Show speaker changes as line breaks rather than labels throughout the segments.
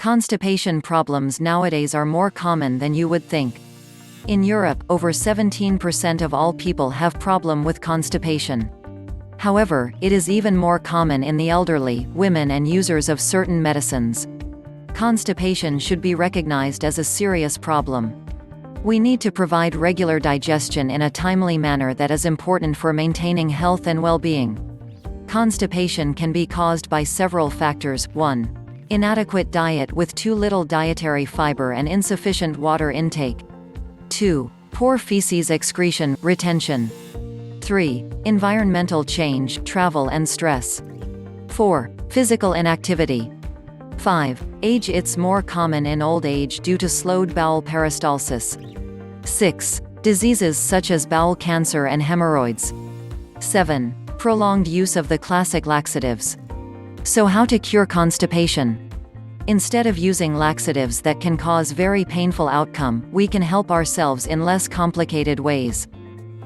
Constipation problems nowadays are more common than you would think. In Europe, over 17% of all people have problem with constipation. However, it is even more common in the elderly, women and users of certain medicines. Constipation should be recognized as a serious problem. We need to provide regular digestion in a timely manner that is important for maintaining health and well-being. Constipation can be caused by several factors. 1. Inadequate diet with too little dietary fiber and insufficient water intake. 2. Poor feces excretion, retention. 3. Environmental change, travel and stress. 4. Physical inactivity. 5. Age. It's more common in old age due to slowed bowel peristalsis. 6. Diseases such as bowel cancer and hemorrhoids. 7. Prolonged use of the classic laxatives. So how to cure constipation? Instead of using laxatives that can cause very painful outcome, we can help ourselves in less complicated ways.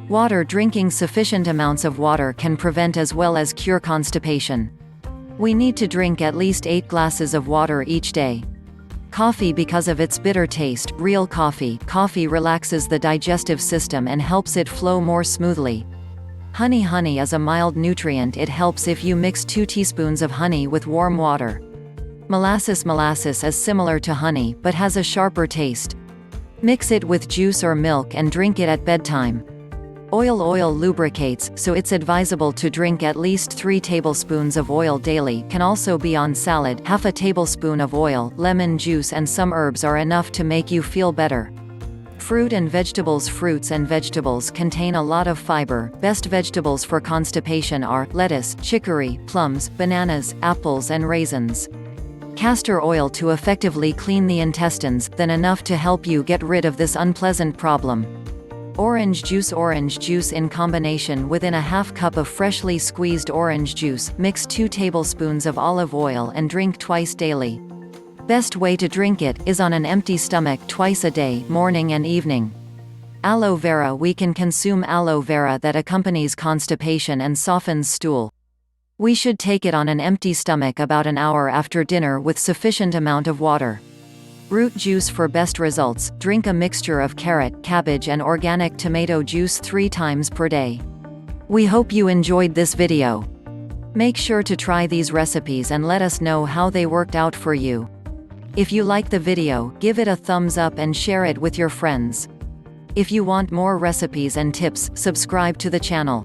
Water. Drinking sufficient amounts of water can prevent as well as cure constipation. We need to drink at least 8 glasses of water each day. Coffee. Because of its bitter taste, real coffee relaxes the digestive system and helps it flow more smoothly. Honey is a mild nutrient. It helps if you mix 2 teaspoons of honey with warm water. Molasses is similar to honey, but has a sharper taste. Mix it with juice or milk and drink it at bedtime. Oil lubricates, so it's advisable to drink at least 3 tablespoons of oil daily. Can also be on salad. Half a tablespoon of oil, lemon juice and some herbs are enough to make you feel better. Fruit and vegetables. Fruits and vegetables contain a lot of fiber. Best vegetables for constipation are lettuce, chicory, plums, bananas, apples and raisins. Castor oil to effectively clean the intestines, then enough to help you get rid of this unpleasant problem. Orange juice in combination within a half cup of freshly squeezed orange juice. Mix 2 tablespoons of olive oil and drink twice daily. Best way to drink it is on an empty stomach twice a day, morning and evening. Aloe vera. We can consume aloe vera that accompanies constipation and softens stool. We should take it on an empty stomach about an hour after dinner with sufficient amount of water. Root juice. For best results, drink a mixture of carrot, cabbage and organic tomato juice 3 times per day. We hope you enjoyed this video. Make sure to try these recipes and let us know how they worked out for you. If you like the video, give it a thumbs up and share it with your friends. If you want more recipes and tips, subscribe to the channel.